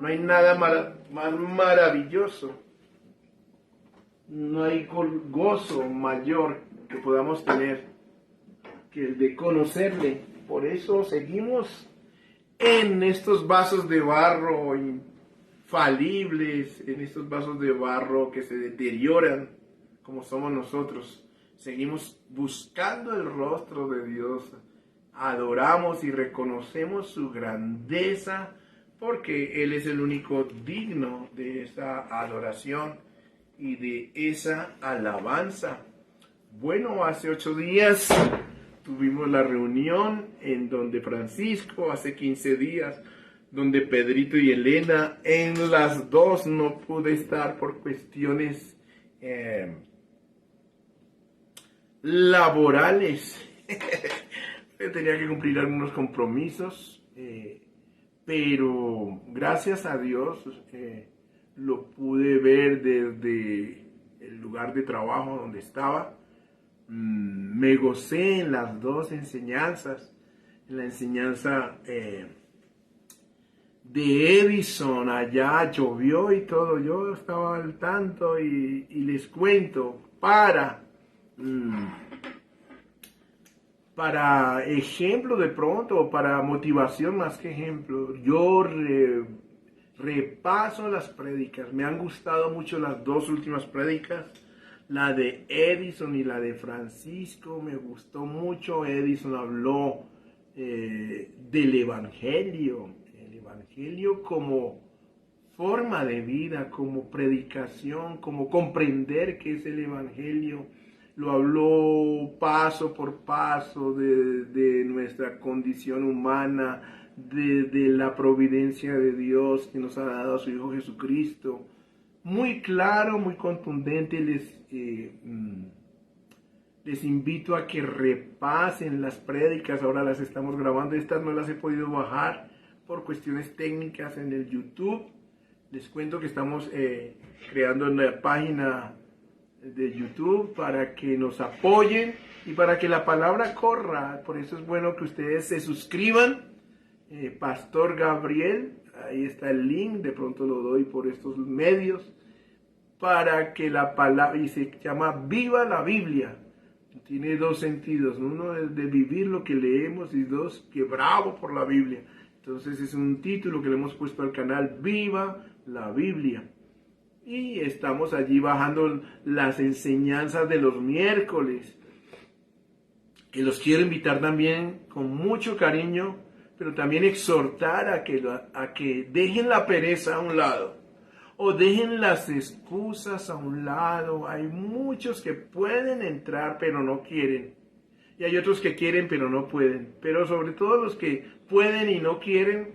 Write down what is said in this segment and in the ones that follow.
No hay nada más maravilloso, no hay gozo mayor que podamos tener que el de conocerle. Por eso seguimos en estos vasos de barro infalibles, en estos vasos de barro que se deterioran como somos nosotros. Seguimos buscando el rostro de Dios, adoramos y reconocemos su grandeza porque Él es el único digno de esa adoración y de esa alabanza. Bueno, hace 8 días tuvimos la reunión en donde Francisco, hace 15 días, donde Pedrito y Elena, en las dos no pude estar por cuestiones laborales. Tenía que cumplir algunos compromisos, pero gracias a Dios lo pude ver desde el lugar de trabajo donde estaba. Me gocé en las dos enseñanzas, en la enseñanza de Edison. Allá llovió y todo, yo estaba al tanto y les cuento, para ejemplo de pronto, para motivación más que ejemplo, yo repaso las prédicas. Me han gustado mucho las dos últimas prédicas, la de Edison y la de Francisco. Me gustó mucho. Edison habló del Evangelio, el Evangelio como forma de vida, como predicación, como comprender qué es el Evangelio. Lo habló paso por paso de nuestra condición humana, de la providencia de Dios que nos ha dado a su Hijo Jesucristo. Muy claro, muy contundente. Les invito a que repasen las prédicas. Ahora las estamos grabando. Estas no las he podido bajar por cuestiones técnicas en el YouTube. Les cuento que estamos creando una página de YouTube para que nos apoyen y para que la palabra corra. Por eso es bueno que ustedes se suscriban. Pastor Gabriel, ahí está el link, de pronto lo doy por estos medios, para que la palabra, y se llama Viva la Biblia. Tiene dos sentidos, uno es de vivir lo que leemos y dos, que bravo por la Biblia. Entonces es un título que le hemos puesto al canal, Viva la Biblia. Y estamos allí bajando las enseñanzas de los miércoles, que los quiero invitar también con mucho cariño, pero también exhortar a que dejen la pereza a un lado, o dejen las excusas a un lado. Hay muchos que pueden entrar pero no quieren, y hay otros que quieren pero no pueden. Pero sobre todo los que pueden y no quieren,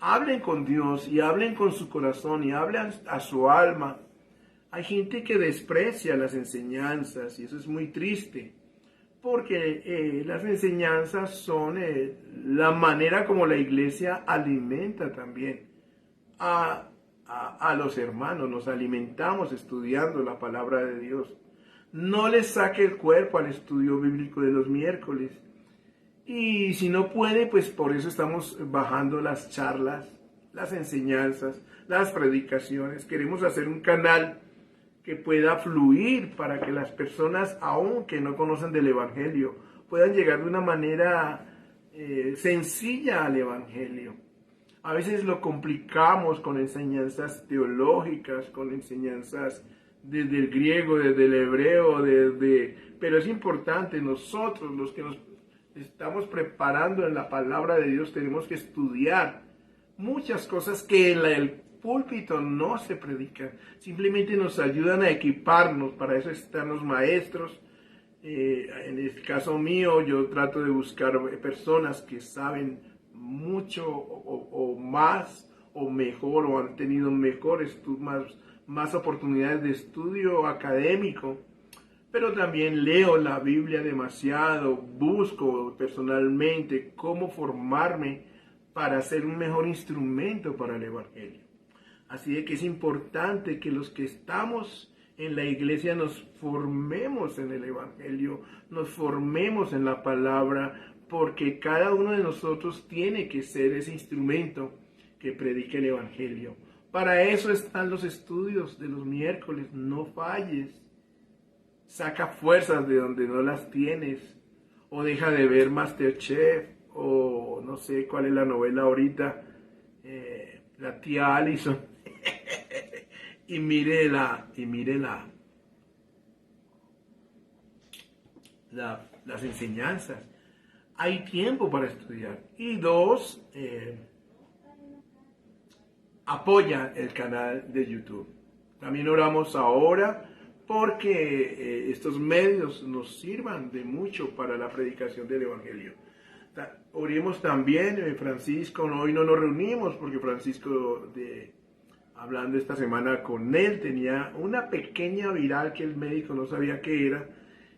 hablen con Dios y hablen con su corazón y hablen a su alma. Hay gente que desprecia las enseñanzas y eso es muy triste, porque las enseñanzas son la manera como la iglesia alimenta también a los hermanos. Nos alimentamos estudiando la palabra de Dios. No les saque el cuerpo al estudio bíblico de los miércoles. Y si no puede, pues por eso estamos bajando las charlas, las enseñanzas, las predicaciones. Queremos hacer un canal que pueda fluir para que las personas, aun que no conocen del Evangelio, puedan llegar de una manera sencilla al Evangelio. A veces lo complicamos con enseñanzas teológicas, con enseñanzas desde el griego, desde el hebreo, pero es importante, nosotros los que nos estamos preparando en la palabra de Dios tenemos que estudiar muchas cosas que en el púlpito no se predican. Simplemente nos ayudan a equiparnos. Para eso están los maestros. En el caso mío, yo trato de buscar personas que saben mucho o más o mejor, o han tenido más oportunidades de estudio académico. Pero también leo la Biblia demasiado, busco personalmente cómo formarme para ser un mejor instrumento para el Evangelio. Así de que es importante que los que estamos en la iglesia nos formemos en el Evangelio, nos formemos en la palabra, porque cada uno de nosotros tiene que ser ese instrumento que predique el Evangelio. Para eso están los estudios de los miércoles. No falles. Saca fuerzas de donde no las tienes. O deja de ver MasterChef. O no sé cuál es la novela ahorita. La tía Allison. y mire las enseñanzas. Hay tiempo para estudiar. Y dos, apoya el canal de YouTube. También oramos ahora porque estos medios nos sirvan de mucho para la predicación del Evangelio. Oremos también, Francisco, hoy no nos reunimos porque Francisco, hablando esta semana con él, tenía una pequeña viral que el médico no sabía qué era.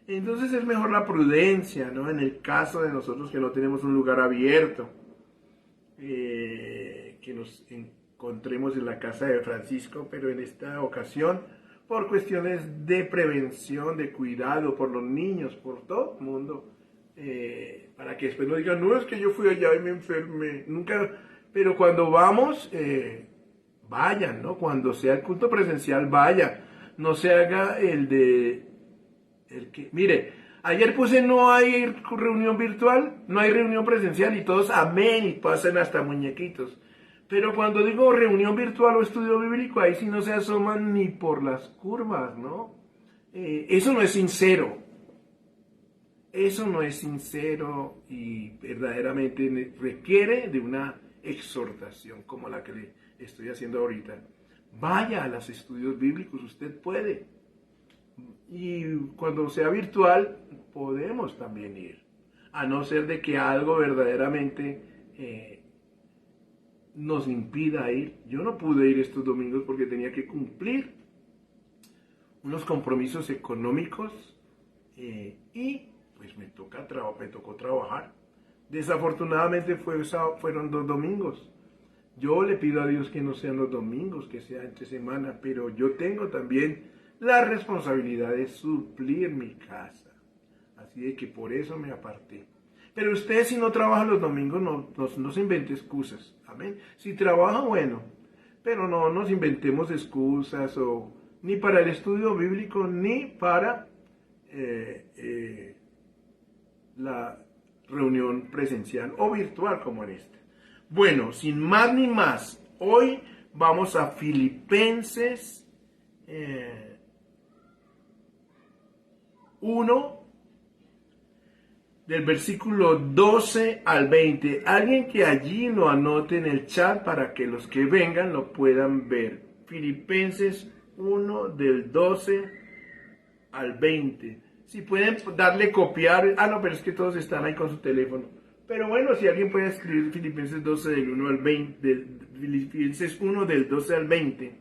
Entonces es mejor la prudencia, ¿no? En el caso de nosotros que no tenemos un lugar abierto, que nos encontremos en la casa de Francisco, pero en esta ocasión, por cuestiones de prevención, de cuidado, por los niños, por todo el mundo, para que después no digan, no, es que yo fui allá y me enfermé, nunca, pero cuando vamos, vayan, ¿no? Cuando sea el culto presencial, vaya, no se haga mire, ayer puse no hay reunión virtual, no hay reunión presencial y todos amén y pasan hasta muñequitos. Pero cuando digo reunión virtual o estudio bíblico, ahí sí no se asoman ni por las curvas, ¿no? Eso no es sincero. Eso no es sincero y verdaderamente requiere de una exhortación como la que le estoy haciendo ahorita. Vaya a los estudios bíblicos, usted puede. Y cuando sea virtual, podemos también ir. A no ser de que algo verdaderamente nos impida ir. Yo no pude ir estos domingos porque tenía que cumplir unos compromisos económicos y pues me tocó trabajar. Desafortunadamente fueron 2 domingos. Yo le pido a Dios que no sean los domingos, que sea entre semana, pero yo tengo también la responsabilidad de suplir mi casa. Así de que por eso me aparté. Pero usted si no trabaja los domingos, no se invente excusas. Amén. Si trabaja, bueno. Pero no nos inventemos excusas ni para el estudio bíblico, ni para la reunión presencial o virtual como en esta. Bueno, sin más ni más, hoy vamos a Filipenses 1, del versículo 12 al 20. Alguien que allí lo anote en el chat para que los que vengan lo puedan ver. Filipenses 1, del 12 al 20. Si pueden darle copiar. No, pero es que todos están ahí con su teléfono. Pero bueno, si alguien puede escribir Filipenses 12 del 1 al 20, Filipenses 1 del 12 al 20,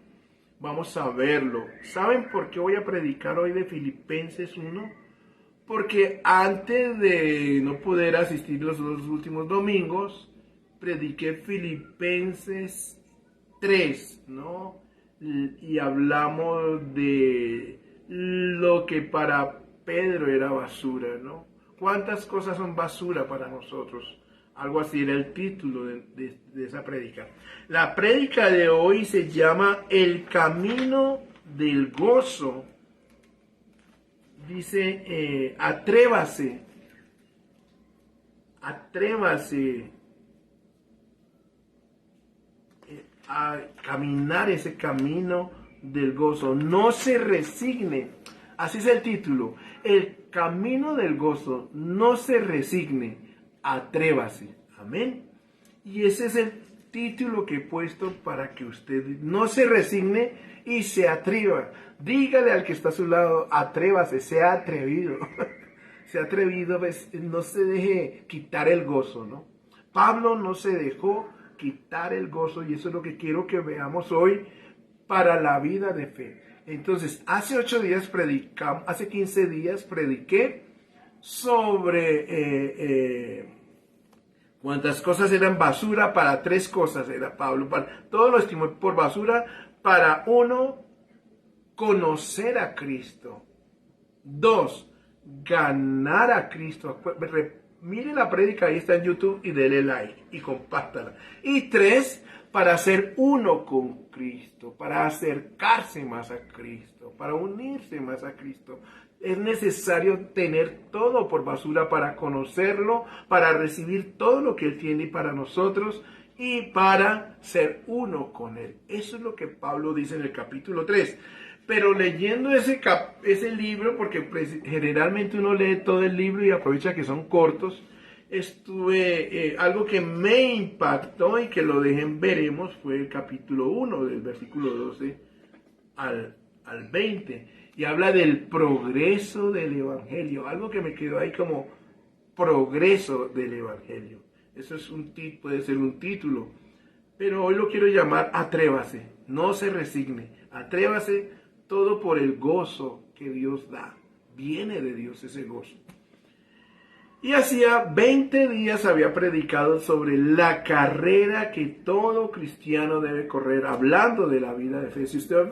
vamos a verlo. ¿Saben por qué voy a predicar hoy de Filipenses 1? Porque antes de no poder asistir los 2 últimos domingos, prediqué Filipenses 3, ¿no? Y hablamos de lo que para Pedro era basura, ¿no? ¿Cuántas cosas son basura para nosotros? Algo así era el título de esa prédica. La prédica de hoy se llama El Camino del Gozo. Dice, atrévase a caminar ese camino del gozo. No se resigne. Así es el título. El camino del gozo. No se resigne. Atrévase. Amén. Y ese es el título que he puesto para que usted no se resigne y se atreva. Dígale al que está a su lado, atrévase, sea atrevido. Sea atrevido, no se deje quitar el gozo, ¿no? Pablo no se dejó quitar el gozo y eso es lo que quiero que veamos hoy para la vida de fe. Entonces, hace 15 días prediqué sobre cuántas cosas eran basura. Para 3 cosas era Pablo. Todo lo estimó por basura. Para 1, conocer a Cristo. 2, ganar a Cristo. Mire la prédica, ahí está en YouTube y dele like y compártala. Y 3, para ser uno con Cristo, para acercarse más a Cristo, para unirse más a Cristo. Es necesario tener todo por basura para conocerlo, para recibir todo lo que Él tiene para nosotros y para ser uno con Él. Eso es lo que Pablo dice en el capítulo 3. Pero leyendo ese libro, porque generalmente uno lee todo el libro y aprovecha que son cortos, algo que me impactó y que lo dejen veremos fue el capítulo 1, del versículo 12 al 20. Y habla del progreso del Evangelio, algo que me quedó ahí como progreso del Evangelio. Eso puede ser un título, pero hoy lo quiero llamar atrévase, no se resigne, atrévase, todo por el gozo que Dios da. Viene de Dios ese gozo. Y hacía 20 días había predicado sobre la carrera que todo cristiano debe correr, hablando de la vida de fe. Si usted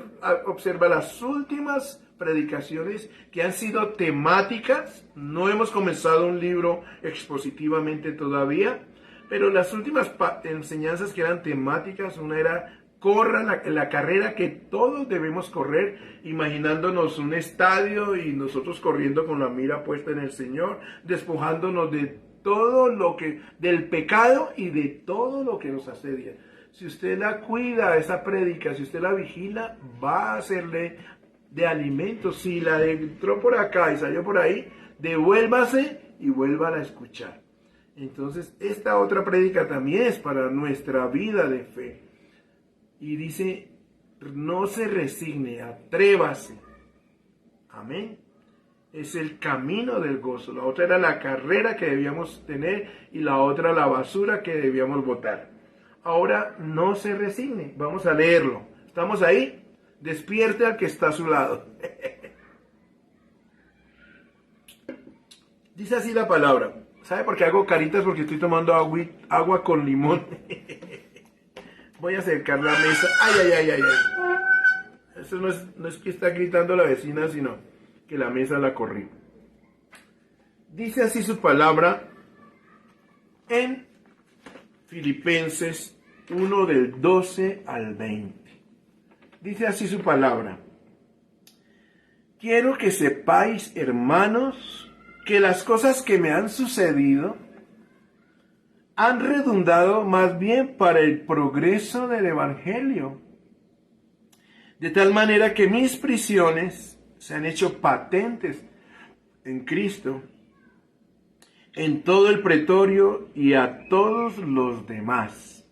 observa las últimas predicaciones que han sido temáticas, no hemos comenzado un libro expositivamente todavía, pero las últimas enseñanzas que eran temáticas, una era corra la carrera que todos debemos correr, imaginándonos un estadio y nosotros corriendo con la mira puesta en el Señor, despojándonos de todo del pecado y de todo lo que nos asedia. Si usted la cuida, esa prédica, si usted la vigila, va a serle de alimento. Si la entró por acá y salió por ahí, devuélvase y vuélvala a escuchar. Entonces, esta otra prédica también es para nuestra vida de fe. Y dice, no se resigne, atrévase. Amén. Es el camino del gozo. La otra era la carrera que debíamos tener y la otra la basura que debíamos botar. Ahora no se resigne. Vamos a leerlo. ¿Estamos ahí? Despierte al que está a su lado. Dice así la palabra. ¿Sabe por qué hago caritas? Porque estoy tomando agua con limón. Voy a acercar la mesa. Ay. Eso no es que está gritando la vecina, sino que la mesa la corrí. Dice así su palabra en Filipenses 1 del 12 al 20. Dice así su palabra. Quiero que sepáis, hermanos, que las cosas que me han sucedido han redundado más bien para el progreso del Evangelio, de tal manera que mis prisiones se han hecho patentes en Cristo, en todo el pretorio y a todos los demás.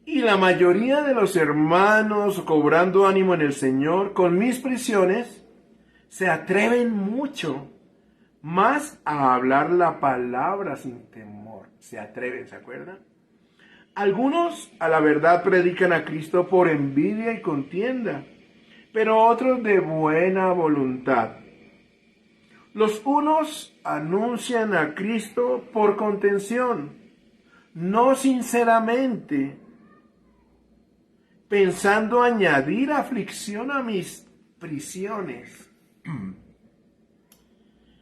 Y la mayoría de los hermanos, cobrando ánimo en el Señor, con mis prisiones, se atreven mucho más a hablar la palabra sin temor. Se atreven, ¿se acuerdan? Algunos a la verdad predican a Cristo por envidia y contienda, pero otros de buena voluntad. Los unos anuncian a Cristo por contención, no sinceramente, pensando añadir aflicción a mis prisiones.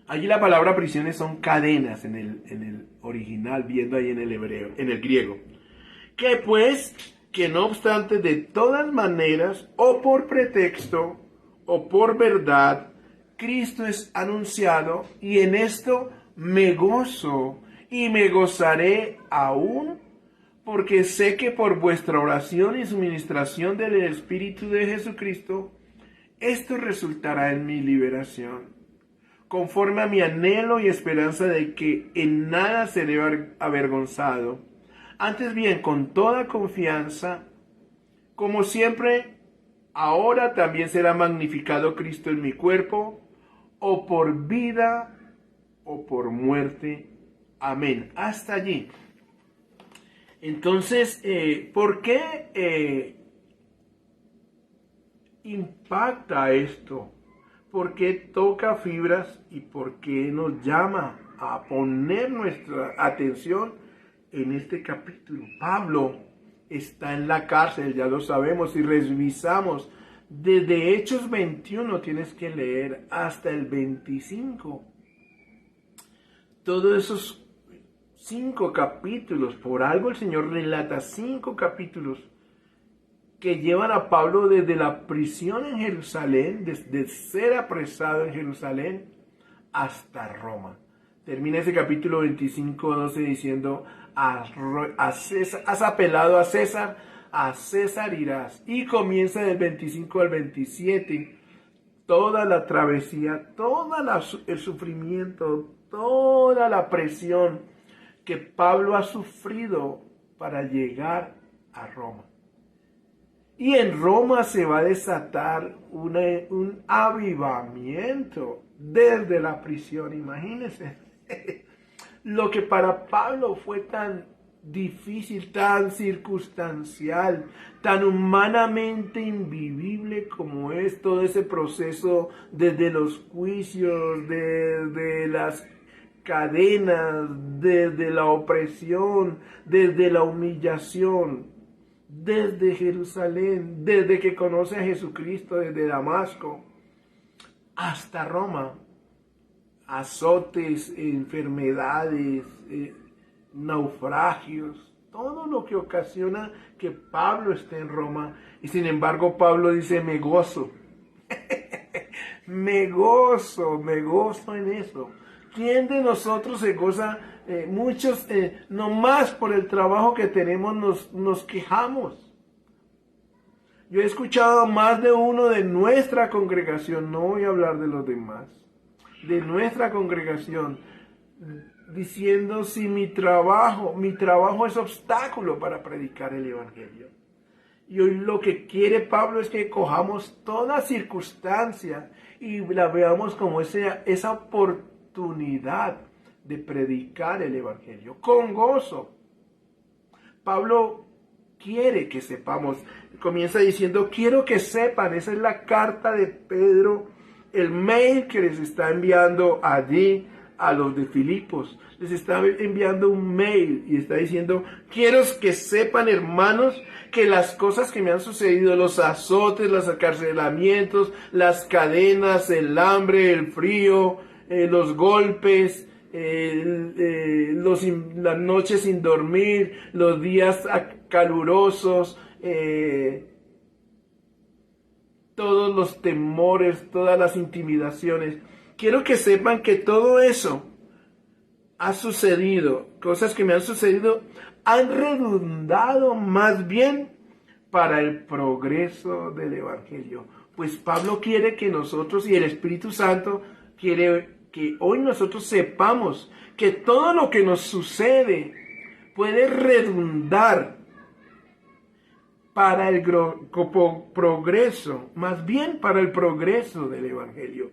Allí la palabra prisiones son cadenas en el original, viendo ahí en el hebreo, en el griego. Que pues, que no obstante, de todas maneras, o por pretexto, o por verdad, Cristo es anunciado, y en esto me gozo, y me gozaré aún, porque sé que por vuestra oración y suministración del Espíritu de Jesucristo, esto resultará en mi liberación, conforme a mi anhelo y esperanza de que en nada seré avergonzado. Antes bien, con toda confianza, como siempre, ahora también será magnificado Cristo en mi cuerpo, o por vida o por muerte. Amén. Hasta allí. Entonces, ¿por qué impacta esto? ¿Por qué toca fibras y por qué nos llama a poner nuestra atención en este capítulo? Pablo está en la cárcel, ya lo sabemos, y revisamos desde Hechos 21, tienes que leer hasta el 25. Todos esos 5 capítulos. Por algo el Señor relata 5 capítulos que llevan a Pablo desde la prisión en Jerusalén, desde ser apresado en Jerusalén hasta Roma. Termina ese capítulo 25:12 diciendo, has apelado a César irás. Y comienza del 25 al 27 toda la travesía, el sufrimiento, toda la presión que Pablo ha sufrido para llegar a Roma. Y en Roma se va a desatar un avivamiento desde la prisión, imagínense. Lo que para Pablo fue tan difícil, tan circunstancial, tan humanamente invivible como es todo ese proceso desde los juicios, desde las cadenas, desde la opresión, desde la humillación, desde Jerusalén, desde que conoce a Jesucristo, desde Damasco hasta Roma. Azotes, enfermedades, naufragios, todo lo que ocasiona que Pablo esté en Roma. Y sin embargo Pablo dice, me gozo, me gozo en eso. ¿Quién de nosotros se goza? Muchos, nomás por el trabajo que tenemos nos quejamos. Yo he escuchado a más de uno de nuestra congregación, no voy a hablar de los demás, de nuestra congregación, diciendo si mi trabajo es obstáculo para predicar el evangelio. Y hoy lo que quiere Pablo es que cojamos toda circunstancia y la veamos como esa oportunidad de predicar el evangelio con gozo. Pablo quiere que sepamos, comienza diciendo, quiero que sepan, esa es la carta de Pedro, el mail que les está enviando allí a los de Filipos. Les está enviando un mail y está diciendo, quiero que sepan, hermanos, que las cosas que me han sucedido, los azotes, los encarcelamientos, las cadenas, el hambre, el frío, los golpes, las noches sin dormir, los días calurosos, todos los temores, todas las intimidaciones. Quiero que sepan que todo eso ha sucedido, cosas que me han sucedido, han redundado más bien para el progreso del evangelio. Pues Pablo quiere que nosotros, y el Espíritu Santo quiere que hoy nosotros sepamos que todo lo que nos sucede puede redundar para el progreso, más bien para el progreso del evangelio.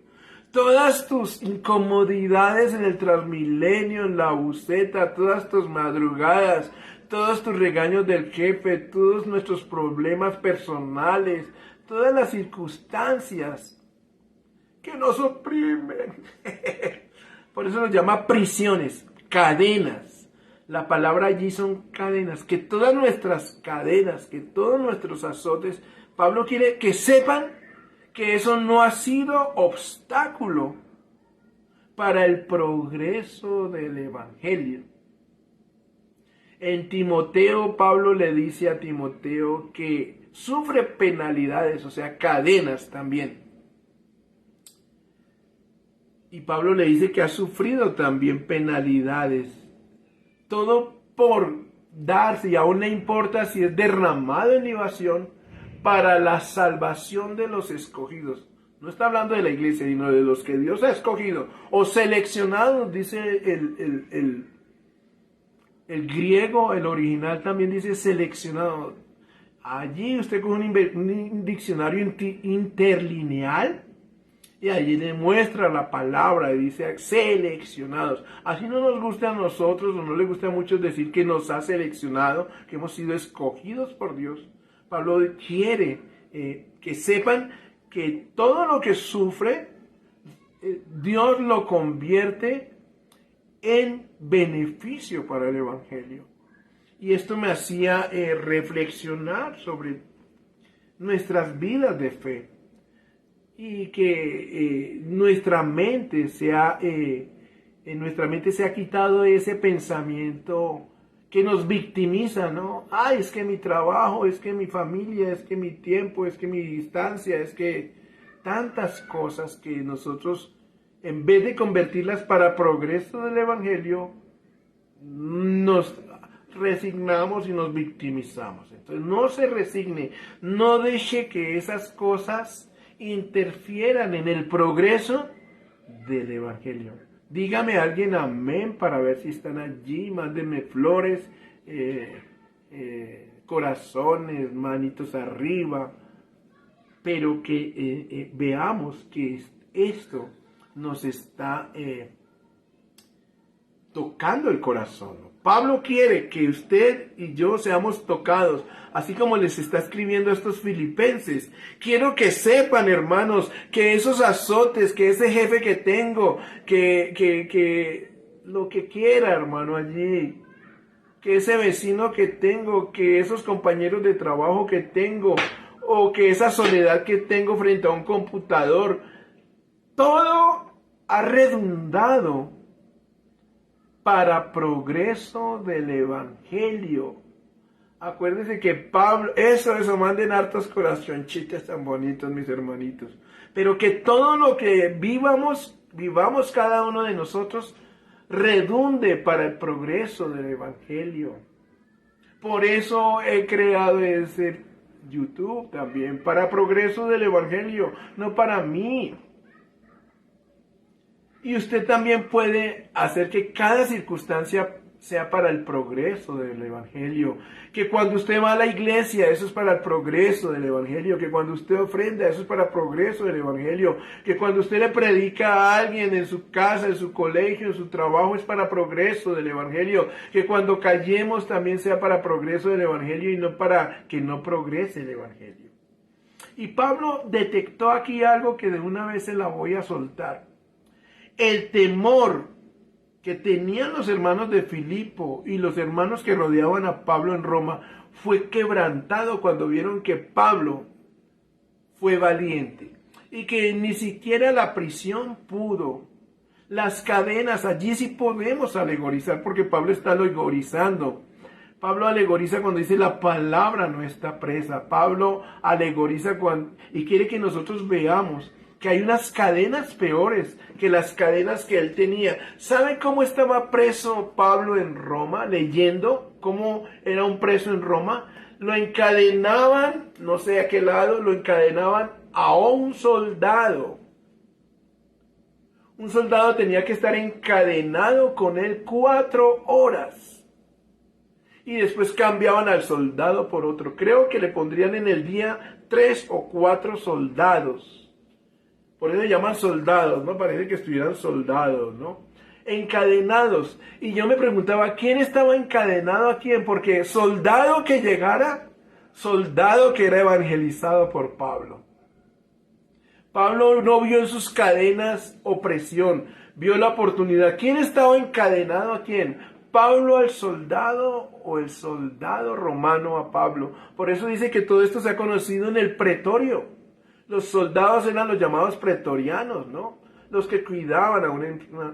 Todas tus incomodidades en el Transmilenio, en la buseta, todas tus madrugadas, todos tus regaños del jefe, todos nuestros problemas personales, todas las circunstancias que nos oprimen. Por eso nos llama prisiones, cadenas. La palabra allí son cadenas, que todas nuestras cadenas, que todos nuestros azotes, Pablo quiere que sepan que eso no ha sido obstáculo para el progreso del evangelio. En Timoteo, Pablo le dice a Timoteo que sufre penalidades, o sea, cadenas también. Y Pablo le dice que ha sufrido también penalidades. Todo por darse, y aún le importa si es derramado en libación para la salvación de los escogidos. No está hablando de la iglesia, sino de los que Dios ha escogido o seleccionados, dice el griego, el original también dice seleccionado. Allí usted coge un diccionario interlineal y allí le muestra la palabra y dice seleccionados. Así no nos gusta a nosotros o no le gusta a muchos decir que nos ha seleccionado, que hemos sido escogidos por Dios. Pablo quiere que sepan que todo lo que sufre, Dios lo convierte en beneficio para el evangelio. Y esto me hacía reflexionar sobre nuestras vidas de fe y que nuestra mente sea en nuestra mente se ha quitado ese pensamiento que nos victimiza, ¿no? Ay, es que mi trabajo, es que mi familia, es que mi tiempo, es que mi distancia, es que tantas cosas que nosotros, en vez de convertirlas para progreso del Evangelio, nos resignamos y nos victimizamos. Entonces, no se resigne, no deje que esas cosas interfieran en el progreso del Evangelio. Dígame alguien amén para ver si están allí, mándenme flores, corazones, manitos arriba, pero que veamos que esto nos está tocando el corazón. Pablo quiere que usted y yo seamos tocados, así como les está escribiendo a estos filipenses. Quiero que sepan, hermanos, que esos azotes, que ese jefe que tengo, que lo que quiera, hermano, allí, que ese vecino que tengo, que esos compañeros de trabajo que tengo, o que esa soledad que tengo frente a un computador, todo ha redundado para progreso del Evangelio. Acuérdense que Pablo, eso, manden hartos corazoncitos tan bonitos, mis hermanitos. Pero que todo lo que vivamos cada uno de nosotros, redunde para el progreso del Evangelio. Por eso he creado ese YouTube también, para progreso del Evangelio, no para mí. Y usted también puede hacer que cada circunstancia sea para el progreso del Evangelio. Que cuando usted va a la iglesia, eso es para el progreso del Evangelio. Que cuando usted ofrenda, eso es para el progreso del Evangelio. Que cuando usted le predica a alguien en su casa, en su colegio, en su trabajo, es para progreso del Evangelio. Que cuando callemos también sea para progreso del Evangelio y no para que no progrese el Evangelio. Y Pablo detectó aquí algo que de una vez se la voy a soltar. El temor que tenían los hermanos de Filipo y los hermanos que rodeaban a Pablo en Roma fue quebrantado cuando vieron que Pablo fue valiente y que ni siquiera la prisión pudo. Las cadenas, allí sí podemos alegorizar porque Pablo está alegorizando. Pablo alegoriza cuando dice la palabra no está presa. Pablo alegoriza y quiere que nosotros veamos que hay unas cadenas peores que las cadenas que él tenía. ¿Sabe cómo estaba preso Pablo en Roma? Leyendo cómo era un preso en Roma. Lo encadenaban, no sé a qué lado, lo encadenaban a un soldado. Un soldado tenía que estar encadenado con él 4 horas. Y después cambiaban al soldado por otro. Creo que le pondrían en el día 3 o 4 soldados. Por eso se llaman soldados, ¿no? Parece que estuvieran soldados, ¿no? Encadenados. Y yo me preguntaba, ¿quién estaba encadenado a quién? Porque soldado que llegara, soldado que era evangelizado por Pablo. Pablo no vio en sus cadenas opresión, vio la oportunidad. ¿Quién estaba encadenado a quién? ¿Pablo al soldado o el soldado romano a Pablo? Por eso dice que todo esto se ha conocido en el pretorio. Los soldados eran los llamados pretorianos, ¿no? Los que cuidaban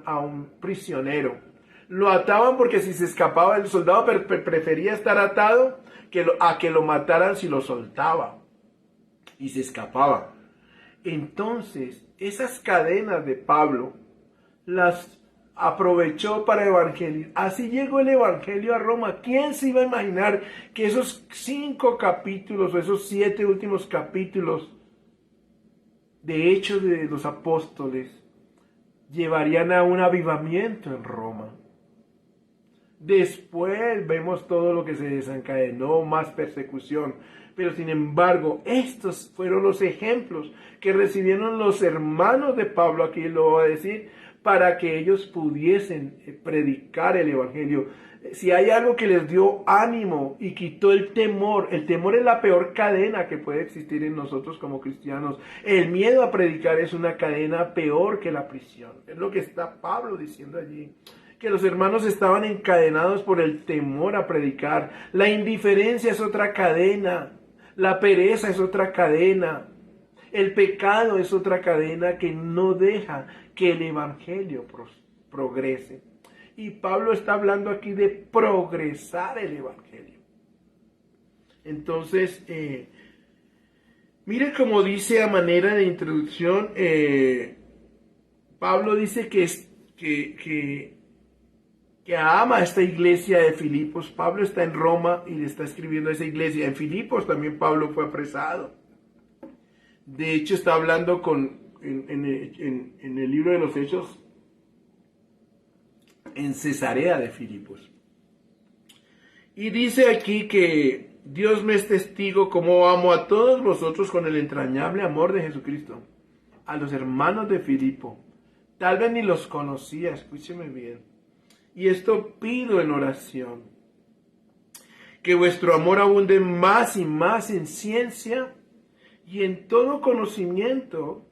a un prisionero. Lo ataban porque si se escapaba, el soldado prefería estar atado a que lo mataran si lo soltaba. Y se escapaba. Entonces, esas cadenas de Pablo las aprovechó para evangelizar. Así llegó el evangelio a Roma. ¿Quién se iba a imaginar que esos 5 capítulos o esos 7 últimos capítulos de Hechos de los Apóstoles llevarían a un avivamiento en Roma? Después vemos todo lo que se desencadenó, más persecución. Pero sin embargo, estos fueron los ejemplos que recibieron los hermanos de Pablo, aquí lo va a decir, para que ellos pudiesen predicar el Evangelio. Si hay algo que les dio ánimo y quitó el temor es la peor cadena que puede existir en nosotros como cristianos. El miedo a predicar es una cadena peor que la prisión. Es lo que está Pablo diciendo allí. Que los hermanos estaban encadenados por el temor a predicar. La indiferencia es otra cadena. La pereza es otra cadena. El pecado es otra cadena que no deja que el Evangelio progrese. Y Pablo está hablando aquí de progresar el Evangelio. Entonces, mire cómo dice a manera de introducción, Pablo dice que ama esta iglesia de Filipos. Pablo está en Roma y le está escribiendo a esa iglesia. En Filipos también Pablo fue apresado. De hecho, está hablando en el libro de los Hechos en Cesarea de Filipos. Y dice aquí que Dios me es testigo como amo a todos vosotros con el entrañable amor de Jesucristo. A los hermanos de Filipo. Tal vez ni los conocía, escúcheme bien. Y esto pido en oración. Que vuestro amor abunde más y más en ciencia y en todo conocimiento.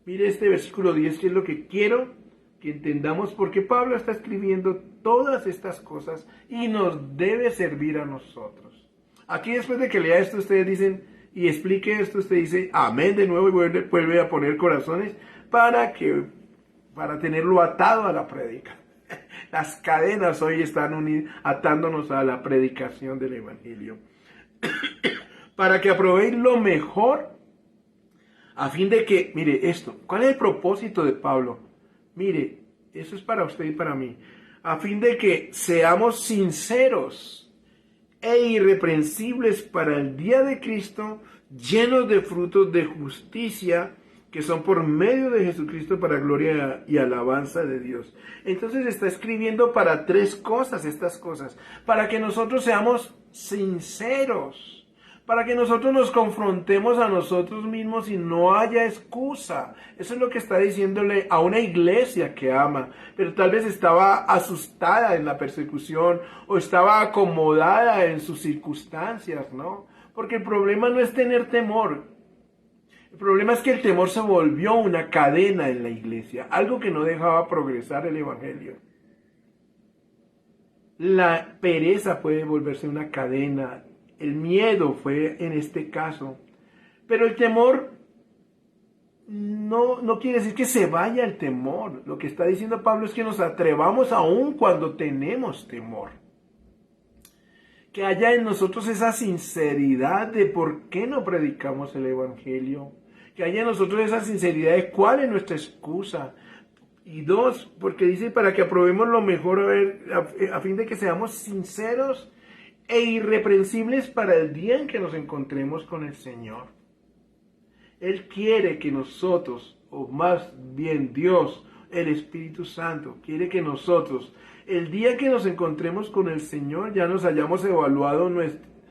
Mire este versículo 10, que es lo que quiero que entendamos, porque Pablo está escribiendo todas estas cosas y nos debe servir a nosotros. Aquí después de que lea esto, ustedes dicen, y explique esto, usted dice, amén de nuevo, y vuelve a poner corazones para tenerlo atado a la prédica. Las cadenas hoy están atándonos a la predicación del Evangelio. Para que aprobéis lo mejor, a fin de que, mire esto, ¿cuál es el propósito de Pablo? Mire, eso es para usted y para mí. A fin de que seamos sinceros e irreprensibles para el día de Cristo, llenos de frutos de justicia, que son por medio de Jesucristo para gloria y alabanza de Dios. Entonces está escribiendo para tres cosas, estas cosas. Para que nosotros seamos sinceros. Para que nosotros nos confrontemos a nosotros mismos y no haya excusa. Eso es lo que está diciéndole a una iglesia que ama, pero tal vez estaba asustada en la persecución o estaba acomodada en sus circunstancias, ¿no? Porque el problema no es tener temor. El problema es que el temor se volvió una cadena en la iglesia, algo que no dejaba progresar el Evangelio. La pereza puede volverse una cadena. El miedo fue en este caso. Pero el temor no quiere decir que se vaya el temor. Lo que está diciendo Pablo es que nos atrevamos aún cuando tenemos temor. Que haya en nosotros esa sinceridad de por qué no predicamos el Evangelio. Que haya en nosotros esa sinceridad de cuál es nuestra excusa. Y dos, porque dice para que aprobemos lo mejor a fin de que seamos sinceros e irreprensibles para el día en que nos encontremos con el Señor. Él quiere que nosotros, o más bien Dios, el Espíritu Santo, quiere que nosotros, el día que nos encontremos con el Señor, ya nos hayamos evaluado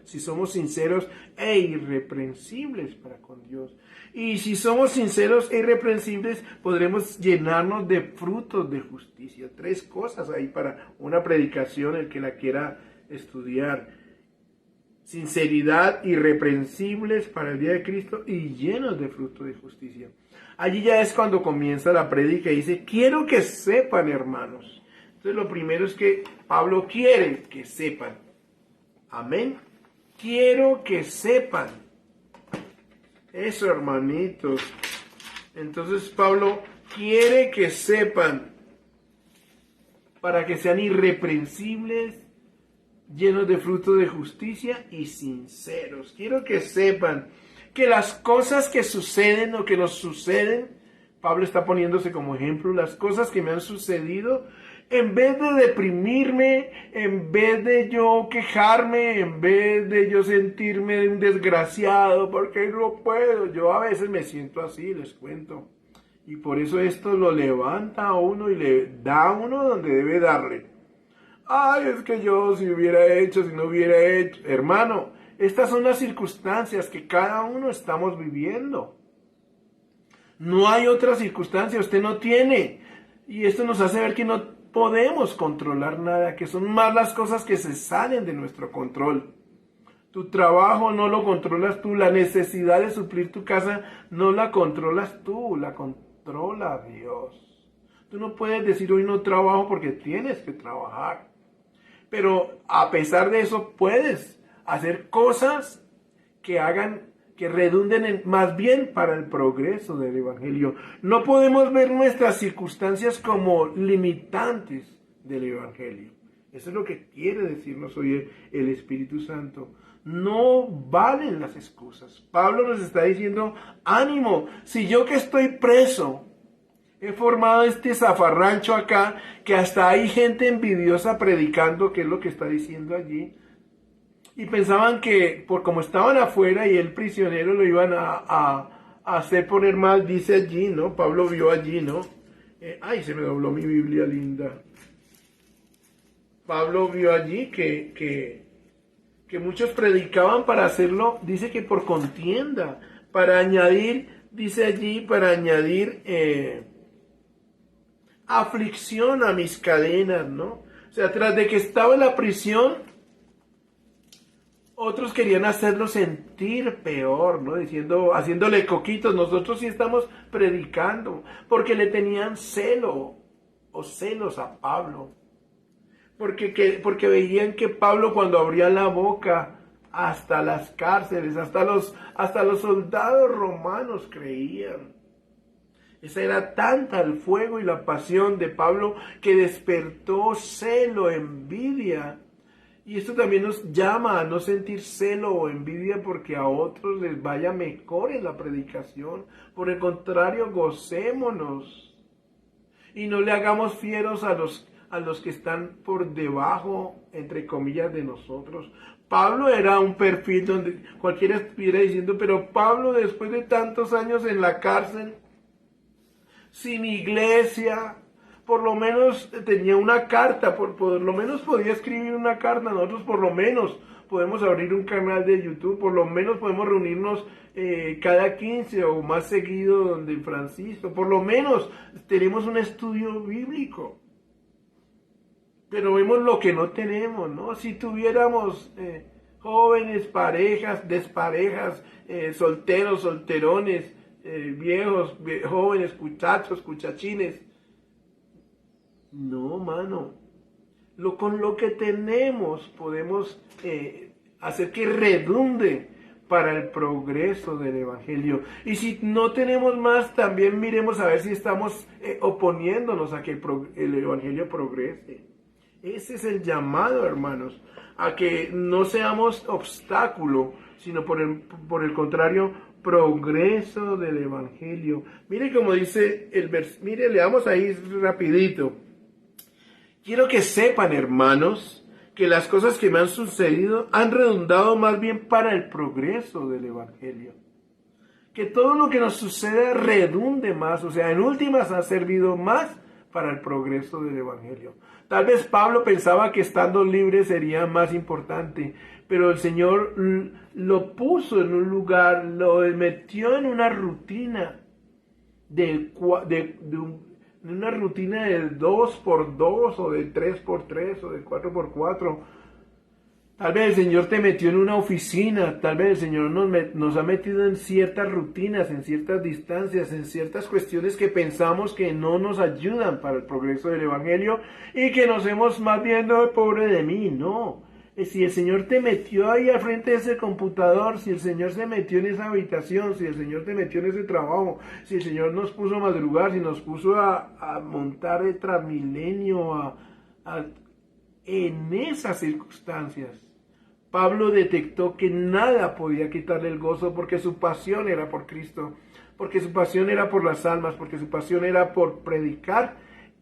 si somos sinceros e irreprensibles para con Dios. Y si somos sinceros e irreprensibles, podremos llenarnos de frutos de justicia. Tres cosas ahí para una predicación, el que la quiera estudiar. Sinceridad, irreprensibles para el día de Cristo y llenos de fruto de justicia. Allí ya es cuando comienza la prédica y dice, quiero que sepan, hermanos. Entonces lo primero es que Pablo quiere que sepan. Amén. Quiero que sepan. Eso, hermanitos. Entonces Pablo quiere que sepan para que sean irreprensibles, llenos de fruto de justicia y sinceros. Quiero que sepan que las cosas que suceden o que nos suceden, Pablo está poniéndose como ejemplo, las cosas que me han sucedido, en vez de deprimirme, en vez de yo quejarme, en vez de yo sentirme un desgraciado porque no puedo, yo a veces me siento así, les cuento. Y por eso esto lo levanta a uno y le da a uno donde debe darle. Ay, es que yo si no hubiera hecho. Hermano, estas son las circunstancias que cada uno estamos viviendo. No hay otra circunstancia, usted no tiene. Y esto nos hace ver que no podemos controlar nada, que son más las cosas que se salen de nuestro control. Tu trabajo no lo controlas tú, la necesidad de suplir tu casa no la controlas tú, la controla Dios. Tú no puedes decir hoy no trabajo porque tienes que trabajar. Pero a pesar de eso puedes hacer cosas que hagan que redunden más bien para el progreso del Evangelio. No podemos ver nuestras circunstancias como limitantes del Evangelio. Eso es lo que quiere decirnos hoy el Espíritu Santo. No valen las excusas. Pablo nos está diciendo, ánimo, si yo que estoy preso, he formado este zafarrancho acá, que hasta hay gente envidiosa predicando, que es lo que está diciendo allí, y pensaban que por como estaban afuera y el prisionero lo iban a hacer poner mal, dice allí, ¿no? Pablo vio allí, ¿no? Ay, se me dobló mi Biblia linda. Pablo vio allí que muchos predicaban para hacerlo, dice que por contienda, para añadir, dice allí, para añadir aflicción a mis cadenas, ¿no? O sea, tras de que estaba en la prisión, otros querían hacerlo sentir peor, ¿no? Diciendo, haciéndole coquitos, nosotros sí estamos predicando, porque le tenían celo o celos a Pablo. Porque veían que Pablo cuando abría la boca, hasta las cárceles, hasta los soldados romanos creían. Esa era tanta el fuego y la pasión de Pablo que despertó celo, envidia. Y esto también nos llama a no sentir celo o envidia porque a otros les vaya mejor en la predicación. Por el contrario, gocémonos y no le hagamos fieros a los que están por debajo, entre comillas, de nosotros. Pablo era un perfil donde cualquiera estuviera diciendo, pero Pablo, después de tantos años en la cárcel, sin iglesia, por lo menos tenía una carta, por lo menos podía escribir una carta. Nosotros por lo menos podemos abrir un canal de YouTube, por lo menos podemos reunirnos cada 15 o más seguido donde Francisco, por lo menos tenemos un estudio bíblico. Pero vemos lo que no tenemos, ¿no? Si tuviéramos jóvenes, parejas, desparejas, solteros, solterones, viejos, jóvenes, muchachos, muchachines. No, mano. Con lo que tenemos podemos hacer que redunde para el progreso del Evangelio. Y si no tenemos más, también miremos a ver si estamos oponiéndonos a que el Evangelio progrese. Ese es el llamado, hermanos, a que no seamos obstáculo, sino por el contrario, progreso del Evangelio. Mire como dice el versículo, mire, leamos ahí rapidito. Quiero que sepan, hermanos, que las cosas que me han sucedido han redundado más bien para el progreso del Evangelio. Que todo lo que nos suceda redunde más, o sea, en últimas ha servido más para el progreso del Evangelio. Tal vez Pablo pensaba que estando libre sería más importante, pero el Señor lo puso en un lugar, lo metió en una rutina una rutina de 2x2 o de 3x3 o de 4x4. Tal vez el Señor te metió en una oficina, tal vez el Señor nos ha metido en ciertas rutinas, en ciertas distancias, en ciertas cuestiones que pensamos que no nos ayudan para el progreso del Evangelio y que nos hemos más viendo, pobre de mí, no. Si el Señor te metió ahí al frente de ese computador, si el Señor se metió en esa habitación, si el Señor te metió en ese trabajo, si el Señor nos puso a madrugar, si nos puso a montar el Transmilenio, en esas circunstancias, Pablo detectó que nada podía quitarle el gozo porque su pasión era por Cristo, porque su pasión era por las almas, porque su pasión era por predicar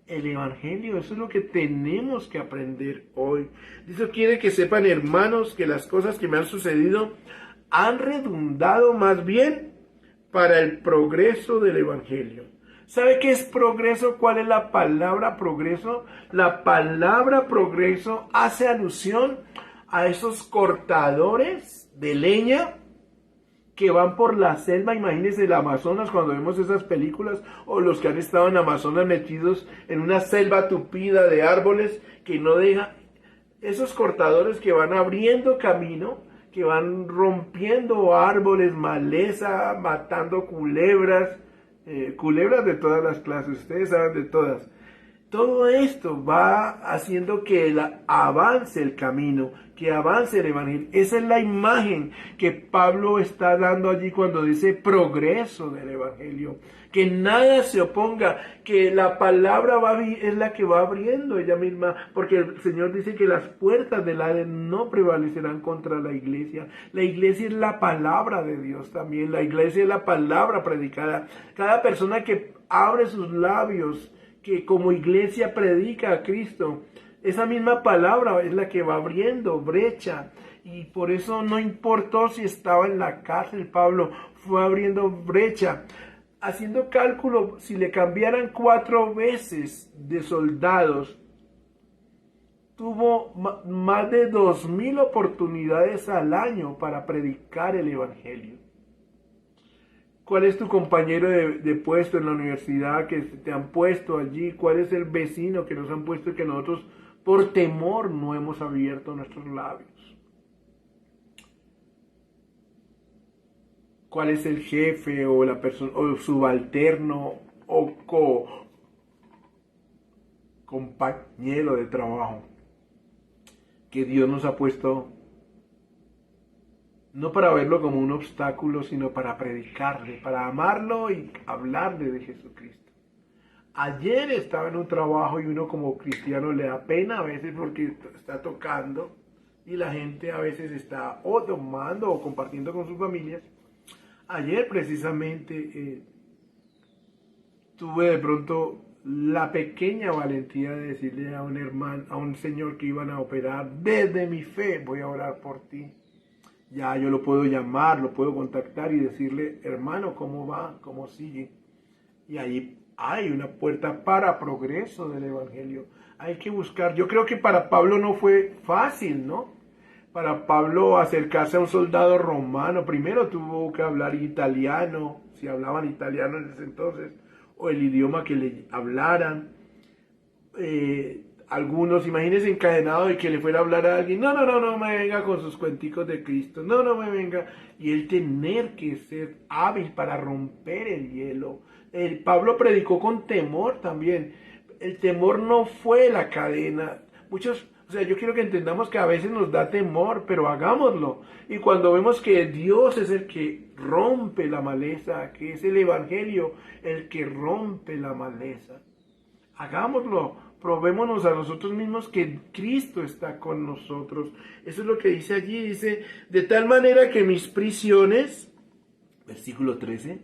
el Evangelio. Eso es lo que tenemos que aprender hoy. Dice, quiere que sepan, hermanos, que las cosas que me han sucedido han redundado más bien para el progreso del Evangelio. ¿Sabe qué es progreso? ¿Cuál es la palabra progreso? La palabra progreso hace alusión a esos cortadores de leña que van por la selva. Imagínense el Amazonas cuando vemos esas películas, o los que han estado en Amazonas metidos en una selva tupida de árboles que no deja, esos cortadores que van abriendo camino, que van rompiendo árboles, maleza, matando culebras, culebras de todas las clases, ustedes saben de todas. Todo esto va haciendo que avance el camino, que avance el evangelio. Esa es la imagen que Pablo está dando allí cuando dice progreso del evangelio. Que nada se oponga, que la palabra es la que va abriendo ella misma, porque el Señor dice que las puertas del Hades no prevalecerán contra la iglesia. La iglesia es la palabra de Dios también, la iglesia es la palabra predicada. Cada persona que abre sus labios, que como iglesia predica a Cristo, esa misma palabra es la que va abriendo brecha. Y por eso no importó si estaba en la cárcel, Pablo fue abriendo brecha. Haciendo cálculo, si le cambiaran 4 veces de soldados, tuvo más de 2000 oportunidades al año para predicar el evangelio. ¿Cuál es tu compañero de puesto en la universidad que te han puesto allí? ¿Cuál es el vecino que nos han puesto y que nosotros por temor no hemos abierto nuestros labios? ¿Cuál es el jefe o la persona o subalterno o compañero de trabajo que Dios nos ha puesto no para verlo como un obstáculo, sino para predicarle, para amarlo y hablarle de Jesucristo? Ayer estaba en un trabajo y uno como cristiano le da pena a veces porque está tocando y la gente a veces está o tomando o compartiendo con sus familias. Ayer precisamente tuve de pronto la pequeña valentía de decirle a un hermano, a un señor que iban a operar: desde mi fe voy a orar por ti. Ya yo lo puedo llamar, lo puedo contactar y decirle: hermano, ¿cómo va? ¿Cómo sigue? Y ahí hay una puerta para progreso del evangelio. Hay que buscar. Yo creo que para Pablo no fue fácil, ¿no? Para Pablo acercarse a un soldado romano, primero tuvo que hablar italiano, si hablaban italiano en ese entonces, o el idioma que le hablaran. Algunos, imagínense encadenados y que le fuera a hablar a alguien: no me venga con sus cuenticos de Cristo, no me venga. Y él tener que ser hábil para romper el hielo. Pablo predicó con temor también. El temor no fue la cadena. Yo quiero que entendamos que a veces nos da temor, pero hagámoslo. Y cuando vemos que Dios es el que rompe la maleza, que es el evangelio el que rompe la maleza, hagámoslo. Probémonos a nosotros mismos que Cristo está con nosotros. Eso es lo que dice allí. Dice: de tal manera que mis prisiones, versículo 13,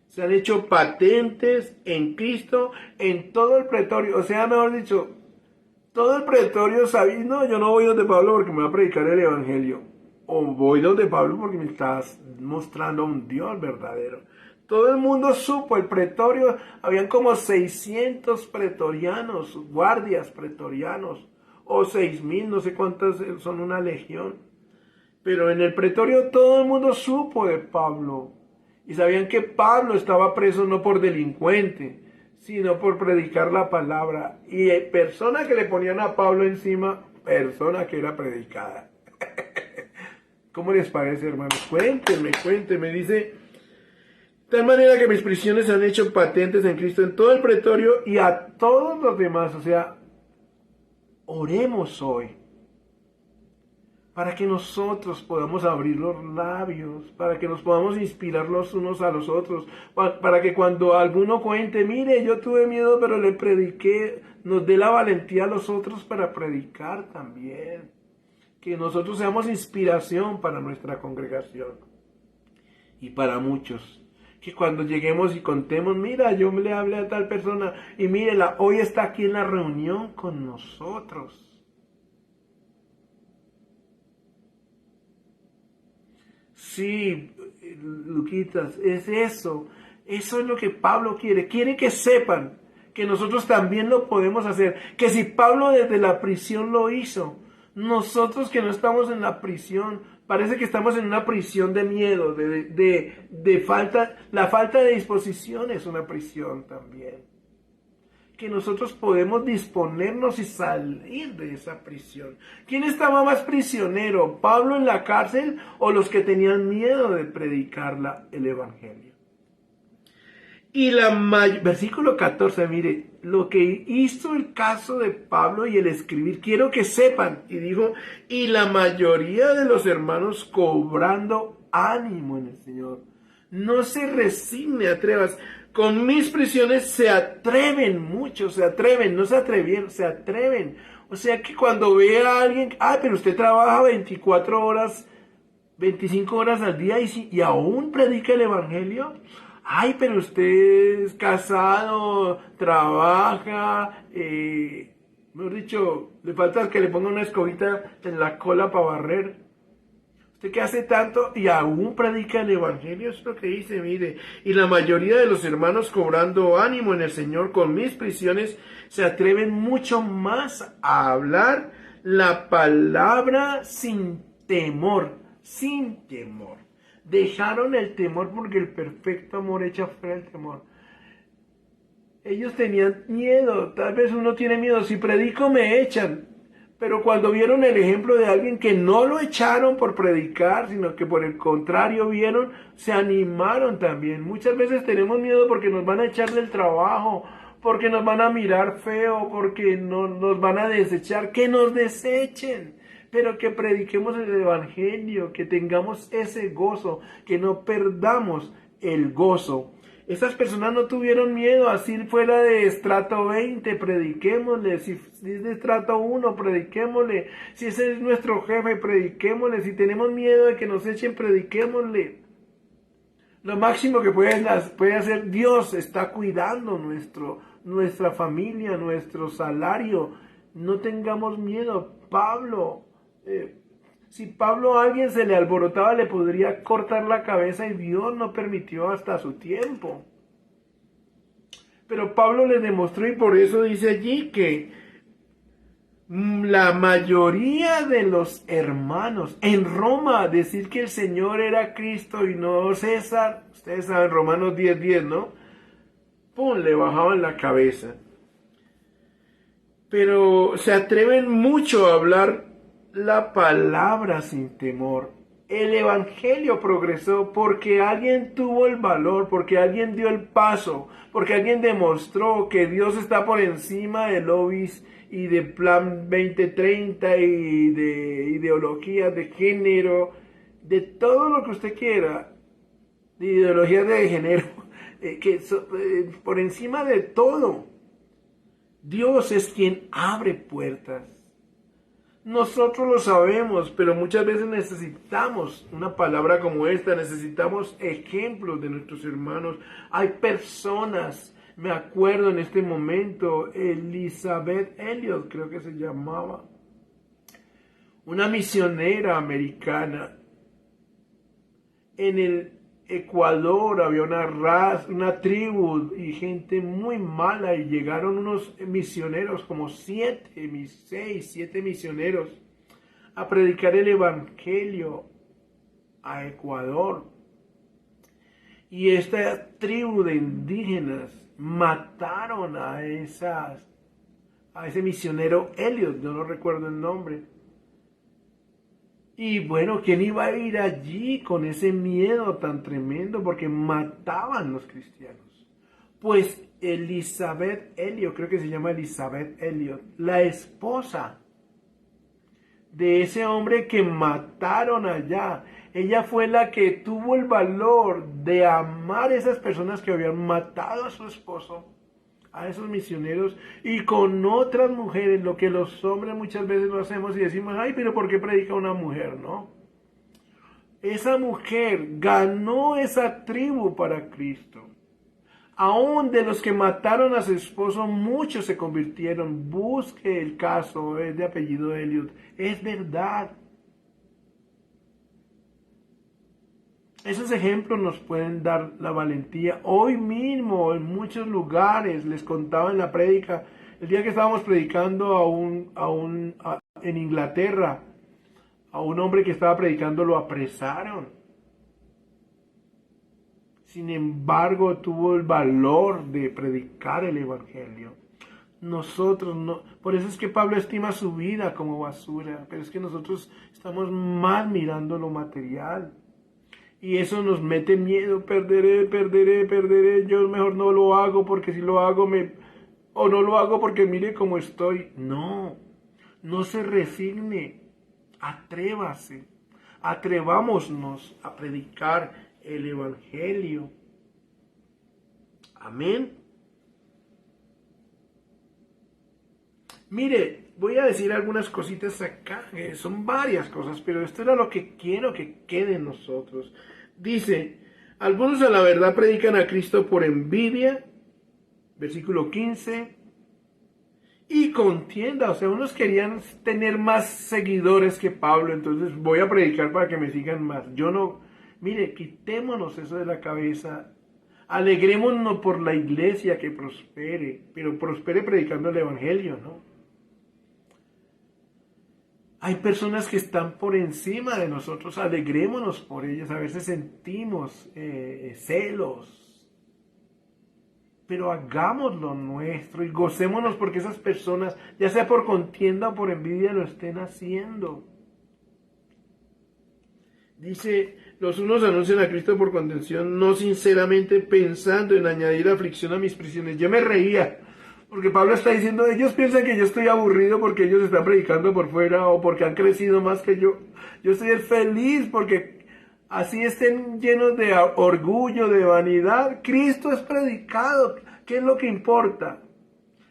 se han hecho patentes en Cristo en todo el pretorio. O sea, mejor dicho, todo el pretorio sabía: no, yo no voy donde Pablo porque me va a predicar el evangelio. O voy donde Pablo porque me estás mostrando a un Dios verdadero. Todo el mundo supo, el pretorio, habían como 600 pretorianos, guardias pretorianos, o 6000, no sé cuántas son una legión. Pero en el pretorio todo el mundo supo de Pablo. Y sabían que Pablo estaba preso no por delincuente, sino por predicar la palabra. Y persona que le ponían a Pablo encima, persona que era predicada. ¿Cómo les parece, hermanos? Cuéntenme. Dice: de tal manera que mis prisiones se han hecho patentes en Cristo en todo el pretorio y a todos los demás. O sea, oremos hoy para que nosotros podamos abrir los labios, para que nos podamos inspirar los unos a los otros, para que cuando alguno cuente: mire, yo tuve miedo pero le prediqué, nos dé la valentía a los otros para predicar también. Que nosotros seamos inspiración para nuestra congregación y para muchos. Que cuando lleguemos y contemos: mira, yo le hablé a tal persona y mírela, hoy está aquí en la reunión con nosotros. Sí, Luquitas, es eso. Eso es lo que Pablo quiere. Quiere que sepan que nosotros también lo podemos hacer. Que si Pablo desde la prisión lo hizo, nosotros que no estamos en la prisión, parece que estamos en una prisión de miedo, de falta. La falta de disposición es una prisión también. Que nosotros podemos disponernos y salir de esa prisión. ¿Quién estaba más prisionero? ¿Pablo en la cárcel o los que tenían miedo de predicar el evangelio? Y versículo 14, mire, lo que hizo el caso de Pablo y el escribir, quiero que sepan, y dijo, y la mayoría de los hermanos cobrando ánimo en el Señor. No se resigne, atrevas. Con mis prisiones se atreven muchos, se atreven, no se atrevieron, se atreven. O sea que cuando ve a alguien, pero usted trabaja 24 horas, 25 horas al día y aún predica el evangelio. Pero usted es casado, trabaja, mejor dicho, le falta que le ponga una escobita en la cola para barrer. Usted que hace tanto y aún predica el evangelio, es lo que dice, mire. Y la mayoría de los hermanos cobrando ánimo en el Señor con mis prisiones se atreven mucho más a hablar la palabra sin temor, sin temor. Dejaron el temor porque el perfecto amor echa fuera el temor. Ellos tenían miedo, tal vez uno tiene miedo, si predico me echan. Pero cuando vieron el ejemplo de alguien que no lo echaron por predicar, sino que por el contrario vieron, se animaron también. Muchas veces tenemos miedo porque nos van a echar del trabajo, porque nos van a mirar feo, porque nos van a desechar. Que nos desechen, pero que prediquemos el evangelio, que tengamos ese gozo, que no perdamos el gozo. Esas personas no tuvieron miedo, así fuera de estrato 20, prediquémosle, si es de estrato 1, prediquémosle, si ese es nuestro jefe, prediquémosle, si tenemos miedo de que nos echen, prediquémosle. Lo máximo que puede hacer Dios está cuidando nuestra familia, nuestro salario. No tengamos miedo. Pablo, si Pablo a alguien se le alborotaba, le podría cortar la cabeza y Dios no permitió hasta su tiempo. Pero Pablo le demostró y por eso dice allí que la mayoría de los hermanos en Roma, decir que el Señor era Cristo y no César, ustedes saben Romanos 10:10, ¿no? ¡Pum! Le bajaban la cabeza. Pero se atreven mucho a hablar la palabra sin temor. El evangelio progresó porque alguien tuvo el valor, porque alguien dio el paso, porque alguien demostró que Dios está por encima de lobbies y de Plan 2030 y de ideologías de género, de todo lo que usted quiera, de ideologías de género, por encima de todo, Dios es quien abre puertas. Nosotros lo sabemos, pero muchas veces necesitamos una palabra como esta, necesitamos ejemplos de nuestros hermanos. Hay personas, me acuerdo en este momento, Elizabeth Elliot, creo que se llamaba, una misionera americana. En el Ecuador había una tribu y gente muy mala y llegaron unos misioneros, como 7 misioneros a predicar el evangelio a Ecuador. Y esta tribu de indígenas mataron a ese misionero Elliot, yo no recuerdo el nombre. Y bueno, ¿quién iba a ir allí con ese miedo tan tremendo? Porque mataban los cristianos. Pues Elizabeth Elliot, creo que se llama Elizabeth Elliot, la esposa de ese hombre que mataron allá, ella fue la que tuvo el valor de amar a esas personas que habían matado a su esposo, a esos misioneros, y con otras mujeres, lo que los hombres muchas veces lo hacemos y decimos, pero ¿por qué predica una mujer? No. Esa mujer ganó esa tribu para Cristo. Aún de los que mataron a su esposo, muchos se convirtieron. Busque el caso, es de apellido Elliot. Es verdad. Esos ejemplos nos pueden dar la valentía. Hoy mismo, en muchos lugares, les contaba en la prédica, el día que estábamos predicando en Inglaterra, a un hombre que estaba predicando lo apresaron. Sin embargo, tuvo el valor de predicar el evangelio. Nosotros no, por eso es que Pablo estima su vida como basura, pero es que nosotros estamos más mirando lo material. Y eso nos mete miedo, perderé, yo mejor no lo hago porque si lo hago o no lo hago porque mire cómo estoy. No, no se resigne, atrévase, atrevámonos a predicar el Evangelio. Amén. Mire, voy a decir algunas cositas acá, son varias cosas, pero esto era lo que quiero que quede en nosotros. Dice, algunos a la verdad predican a Cristo por envidia, versículo 15, y contienda, o sea, unos querían tener más seguidores que Pablo, entonces voy a predicar para que me sigan más. Yo no, mire, quitémonos eso de la cabeza, alegrémonos por la iglesia que prospere, pero prospere predicando el Evangelio, ¿no? Hay personas que están por encima de nosotros, alegrémonos por ellas, a veces sentimos celos, pero hagámoslo nuestro y gocémonos porque esas personas, ya sea por contienda o por envidia, lo estén haciendo. Dice, los unos anuncian a Cristo por contención, no sinceramente pensando en añadir aflicción a mis prisiones. Yo me reía, porque Pablo está diciendo, ellos piensan que yo estoy aburrido porque ellos están predicando por fuera o porque han crecido más que yo. Yo estoy feliz porque así estén llenos de orgullo, de vanidad. Cristo es predicado. ¿Qué es lo que importa?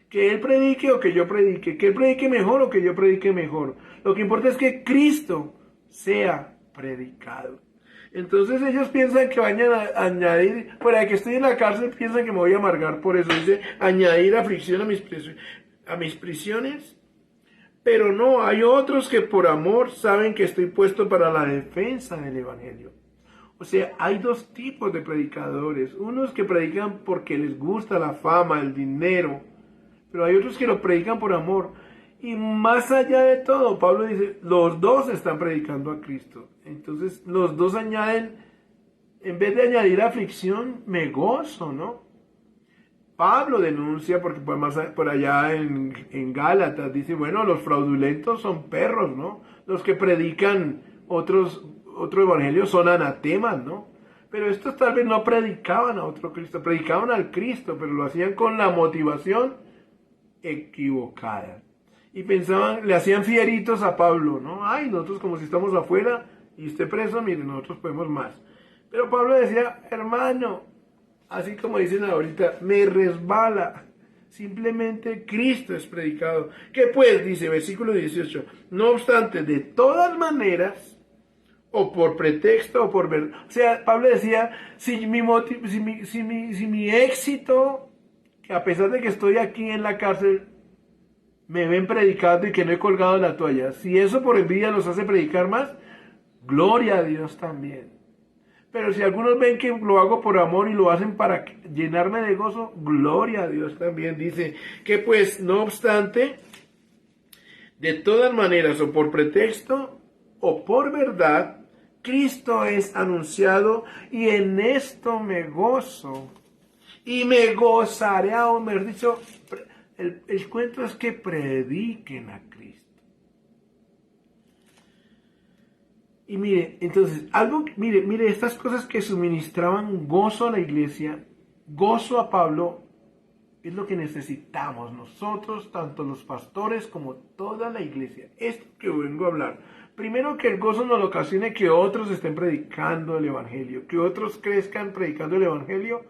Que Él predique o que yo predique. Que Él predique mejor o que yo predique mejor. Lo que importa es que Cristo sea predicado. Entonces ellos piensan que van a añadir, fuera de que estoy en la cárcel, piensan que me voy a amargar por eso. Dice, añadir aflicción a mis prisiones. Pero no, hay otros que por amor saben que estoy puesto para la defensa del Evangelio. O sea, hay dos tipos de predicadores. Unos que predican porque les gusta la fama, el dinero. Pero hay otros que lo predican por amor. Y más allá de todo, Pablo dice, los dos están predicando a Cristo. Entonces, los dos añaden, en vez de añadir aflicción, me gozo, ¿no? Pablo denuncia, porque por allá en Gálatas dice, bueno, los fraudulentos son perros, ¿no? Los que predican otro evangelio son anatemas, ¿no? Pero estos tal vez no predicaban a otro Cristo, predicaban al Cristo, pero lo hacían con la motivación equivocada. Y pensaban, le hacían fieritos a Pablo, ¿no? Ay, nosotros como si estamos afuera y usted preso, mire, nosotros podemos más. Pero Pablo decía, hermano, así como dicen ahorita, me resbala. Simplemente Cristo es predicado. ¿Qué pues? Dice versículo 18. No obstante, de todas maneras, o por pretexto o por verdad. O sea, Pablo decía, si mi éxito, que a pesar de que estoy aquí en la cárcel, me ven predicando y que no he colgado la toalla. Si eso por envidia los hace predicar más, gloria a Dios también. Pero si algunos ven que lo hago por amor y lo hacen para llenarme de gozo, gloria a Dios también. Dice que pues, no obstante, de todas maneras, o por pretexto o por verdad, Cristo es anunciado y en esto me gozo. Y me gozaré aún, mejor dicho, el cuento es que prediquen a Cristo. Y mire, entonces, mire, estas cosas que suministraban gozo a la iglesia, gozo a Pablo, es lo que necesitamos nosotros, tanto los pastores como toda la iglesia. Esto que vengo a hablar. Primero, que el gozo nos ocasione que otros estén predicando el Evangelio, que otros crezcan predicando el Evangelio.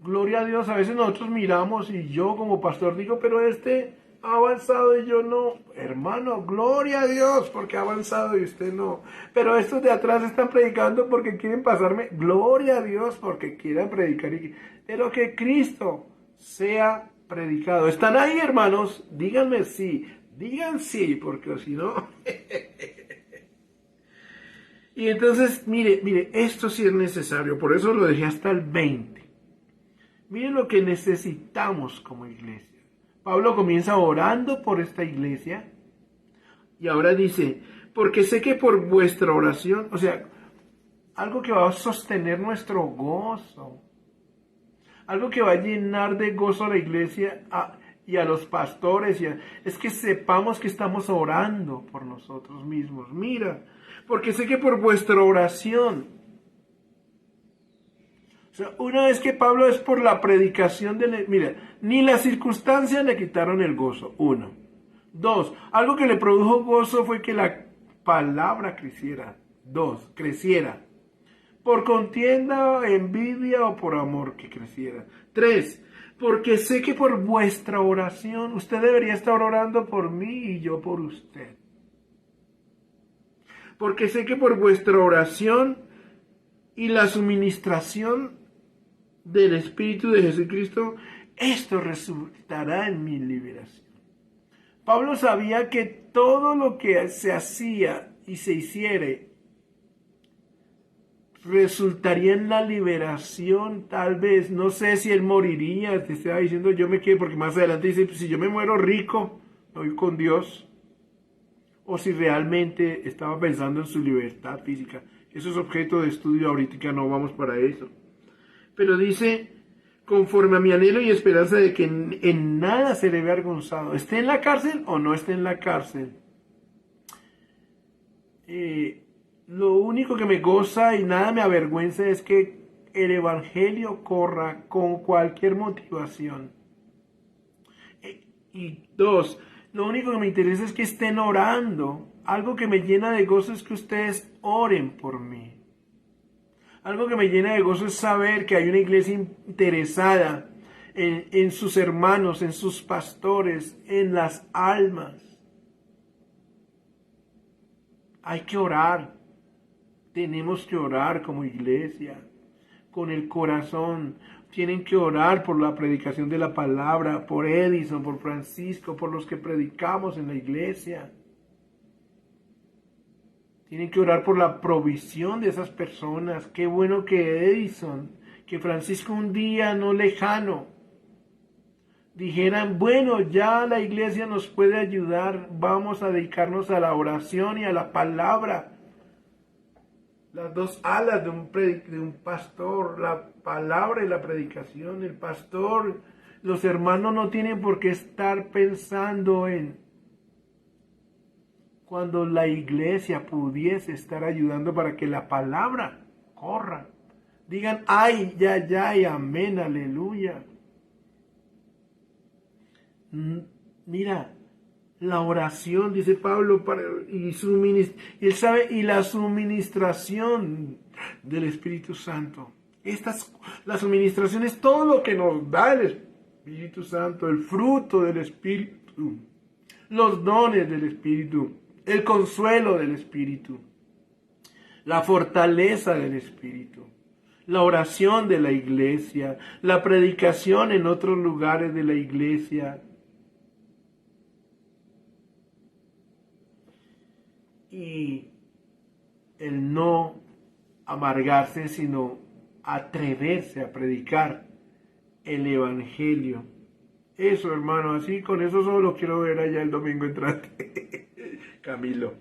Gloria a Dios, a veces nosotros miramos y yo como pastor digo, pero este ha avanzado y yo no. Hermano, gloria a Dios porque ha avanzado y usted no. Pero estos de atrás están predicando porque quieren pasarme. Gloria a Dios porque quieran predicar. Pero que Cristo sea predicado. ¿Están ahí, hermanos? Díganme sí. Digan sí, porque si no... Y entonces, mire, esto sí es necesario. Por eso lo dejé hasta el 20. Miren lo que necesitamos como iglesia. Pablo comienza orando por esta iglesia y ahora dice, porque sé que por vuestra oración, o sea, algo que va a sostener nuestro gozo, algo que va a llenar de gozo a la iglesia y a los pastores, es que sepamos que estamos orando por nosotros mismos. Mira, porque sé que por vuestra oración, O sea, una vez que Pablo es por la predicación mira, ni las circunstancias le quitaron el gozo, uno. Dos, algo que le produjo gozo fue que la palabra creciera. Dos, creciera. Por contienda, envidia o por amor que creciera. Tres, porque sé que por vuestra oración, usted debería estar orando por mí y yo por usted. Porque sé que por vuestra oración y la suministración del Espíritu de Jesucristo, esto resultará en mi liberación. Pablo sabía que todo lo que se hacía y se hiciere resultaría en la liberación, tal vez. No sé si él moriría, te estaba diciendo yo me quedo, porque más adelante dice, si yo me muero rico, me voy con Dios. O si realmente estaba pensando en su libertad física. Eso es objeto de estudio, ahorita no vamos para eso. Pero dice, conforme a mi anhelo y esperanza de que en nada seré avergonzado, esté en la cárcel o no esté en la cárcel. Lo único que me goza y nada me avergüenza es que el Evangelio corra con cualquier motivación. Y dos, lo único que me interesa es que estén orando. Algo que me llena de gozo es que ustedes oren por mí. Algo que me llena de gozo es saber que hay una iglesia interesada en sus hermanos, en sus pastores, en las almas. Hay que orar. Tenemos que orar como iglesia, con el corazón. Tienen que orar por la predicación de la palabra, por Edison, por Francisco, por los que predicamos en la iglesia. Tienen que orar por la provisión de esas personas. Qué bueno que Edison, que Francisco un día no lejano, dijeran, bueno, ya la iglesia nos puede ayudar, vamos a dedicarnos a la oración y a la palabra. Las dos alas de un pastor, la palabra y la predicación. El pastor, los hermanos no tienen por qué estar pensando en cuando la iglesia pudiese estar ayudando para que la palabra corra. Digan, ay, ya, y amén, aleluya. Mira, la oración, dice Pablo, él sabe, y la suministración del Espíritu Santo. La suministración es todo lo que nos da el Espíritu Santo, el fruto del Espíritu, los dones del Espíritu, el consuelo del Espíritu, la fortaleza del Espíritu, la oración de la iglesia, la predicación en otros lugares de la iglesia. Y el no amargarse, sino atreverse a predicar el Evangelio. Eso, hermano, así con eso solo quiero ver allá el domingo entrante. Camilo.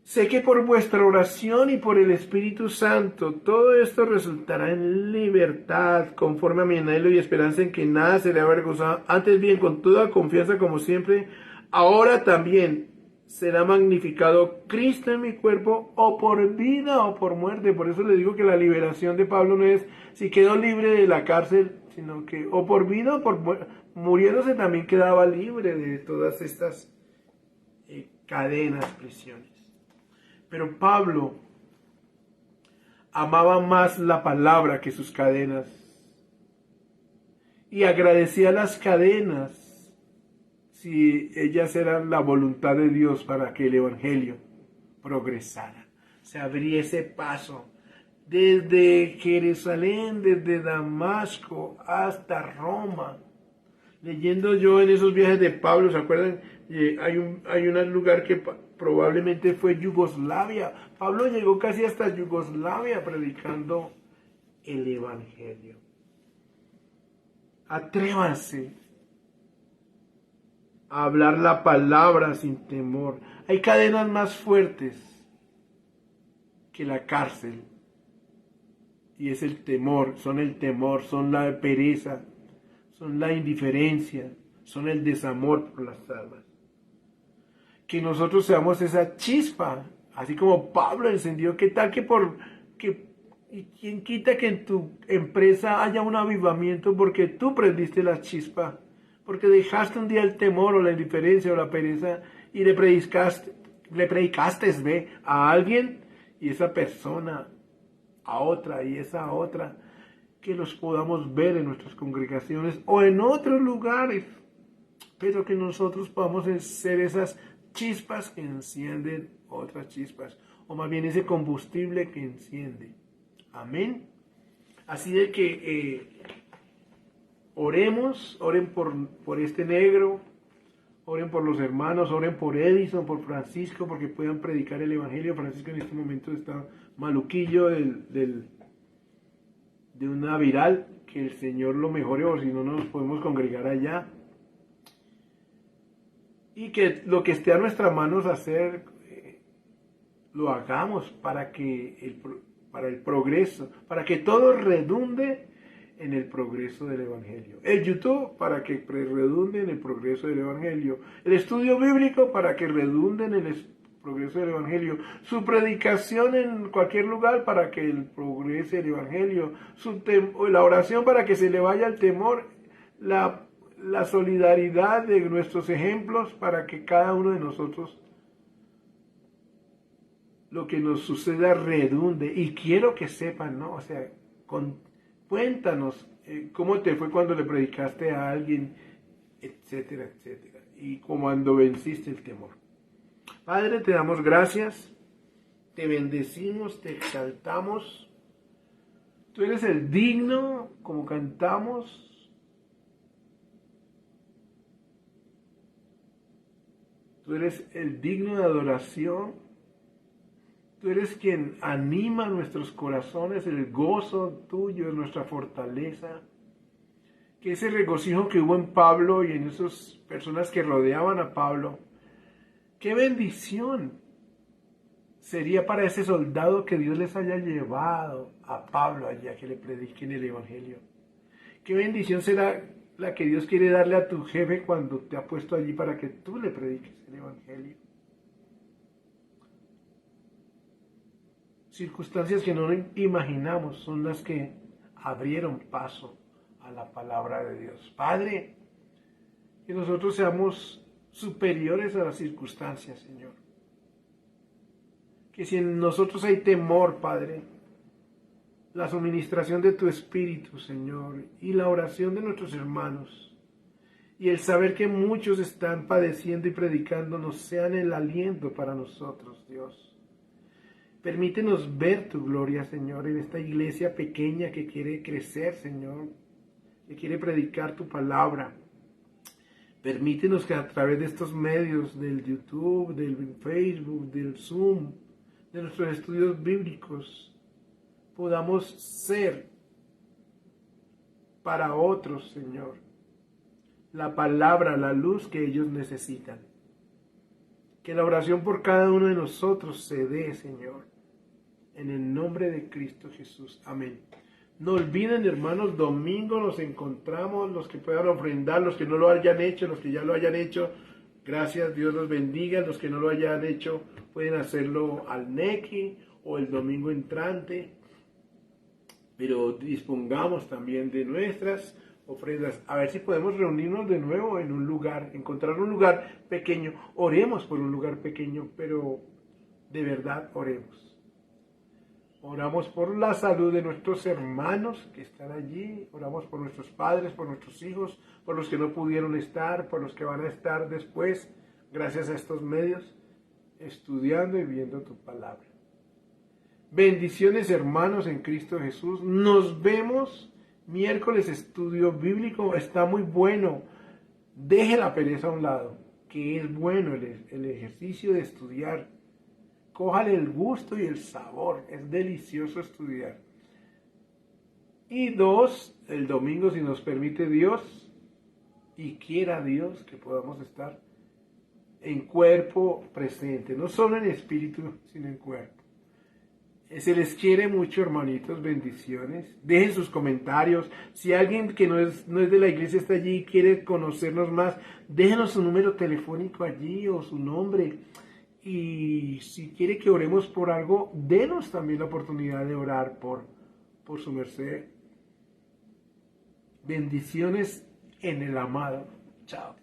Sé que por vuestra oración y por el Espíritu Santo, todo esto resultará en libertad, conforme a mi anhelo y esperanza en que nada será avergonzado. Antes bien, con toda confianza, como siempre, ahora también será magnificado Cristo en mi cuerpo, o por vida o por muerte. Por eso le digo que la liberación de Pablo no es si quedó libre de la cárcel, sino que o por vida o por muerte. Muriéndose también quedaba libre de todas estas cadenas, prisiones. Pero Pablo amaba más la palabra que sus cadenas y agradecía las cadenas si ellas eran la voluntad de Dios para que el Evangelio progresara, se abriese paso desde Jerusalén, desde Damasco hasta Roma. Leyendo yo en esos viajes de Pablo, ¿se acuerdan? Hay un lugar que probablemente fue Yugoslavia. Pablo llegó casi hasta Yugoslavia predicando el Evangelio. Atrévanse a hablar la palabra sin temor. Hay cadenas más fuertes que la cárcel. Y es el temor, son la pereza, son la indiferencia, son el desamor por las almas. Que nosotros seamos esa chispa, así como Pablo encendió. ¿Qué tal que Y quién quita que en tu empresa haya un avivamiento porque tú prendiste la chispa, porque dejaste un día el temor o la indiferencia o la pereza y le predicaste, ve, a alguien y esa persona a otra y esa a otra, que los podamos ver en nuestras congregaciones o en otros lugares, pero que nosotros podamos ser esas chispas que encienden otras chispas, o más bien ese combustible que enciende. Amén. Así de que oren por este negro, oren por los hermanos, oren por Edison, por Francisco, porque puedan predicar el Evangelio. Francisco en este momento está maluquillo de una viral, que el Señor lo mejore, o si no nos podemos congregar allá. Y que lo que esté a nuestras manos hacer, lo hagamos para el progreso, para que todo redunde en el progreso del Evangelio. El YouTube para que redunde en el progreso del Evangelio. El estudio bíblico para que redunde en el progreso del Evangelio. Su predicación en cualquier lugar para que progrese el Evangelio. La oración para que se le vaya el temor. La solidaridad de nuestros ejemplos para que cada uno de nosotros lo que nos suceda redunde. Y quiero que sepan, ¿no? O sea, cuéntanos cómo te fue cuando le predicaste a alguien, etcétera, etcétera. Y cuando venciste el temor. Padre, te damos gracias, te bendecimos, te exaltamos. Tú eres el digno, como cantamos. Tú eres el digno de adoración. Tú eres quien anima nuestros corazones, el gozo tuyo es nuestra fortaleza. Que ese regocijo que hubo en Pablo y en esas personas que rodeaban a Pablo, qué bendición sería para ese soldado que Dios les haya llevado a Pablo allá que le prediquen el Evangelio. Qué bendición será la que Dios quiere darle a tu jefe cuando te ha puesto allí para que tú le prediques el Evangelio. Circunstancias que no imaginamos son las que abrieron paso a la palabra de Dios. Padre, que nosotros seamos superiores a las circunstancias, Señor. Que si en nosotros hay temor, Padre, la suministración de tu Espíritu, Señor, y la oración de nuestros hermanos, y el saber que muchos están padeciendo y predicando, nos sean el aliento para nosotros, Dios. Permítenos ver tu gloria, Señor, en esta iglesia pequeña que quiere crecer, Señor, que quiere predicar tu palabra. Permítenos que a través de estos medios, del YouTube, del Facebook, del Zoom, de nuestros estudios bíblicos, podamos ser para otros, Señor, la palabra, la luz que ellos necesitan. Que la oración por cada uno de nosotros se dé, Señor. En el nombre de Cristo Jesús. Amén. No olviden, hermanos, domingo nos encontramos, los que puedan ofrendar, los que no lo hayan hecho, los que ya lo hayan hecho, gracias, Dios los bendiga. Los que no lo hayan hecho pueden hacerlo al Nequi o el domingo entrante. Pero dispongamos también de nuestras ofrendas. A ver si podemos reunirnos de nuevo en un lugar, encontrar un lugar pequeño. Oremos por un lugar pequeño, pero de verdad oremos. Oramos por la salud de nuestros hermanos que están allí. Oramos por nuestros padres, por nuestros hijos, por los que no pudieron estar, por los que van a estar después, gracias a estos medios, estudiando y viendo tu palabra. Bendiciones, hermanos, en Cristo Jesús. Nos vemos miércoles, estudio bíblico. Está muy bueno. Deje la pereza a un lado, que es bueno el ejercicio de estudiar. Cójale el gusto y el sabor. Es delicioso estudiar. Y 2, el domingo, si nos permite Dios, y quiera Dios que podamos estar en cuerpo presente. No solo en espíritu, sino en cuerpo. Se les quiere mucho, hermanitos. Bendiciones. Dejen sus comentarios. Si alguien que no es de la iglesia está allí y quiere conocernos más, déjenos su número telefónico allí o su nombre. Y si quiere que oremos por algo, denos también la oportunidad de orar por por su merced. Bendiciones en el amado. Chao.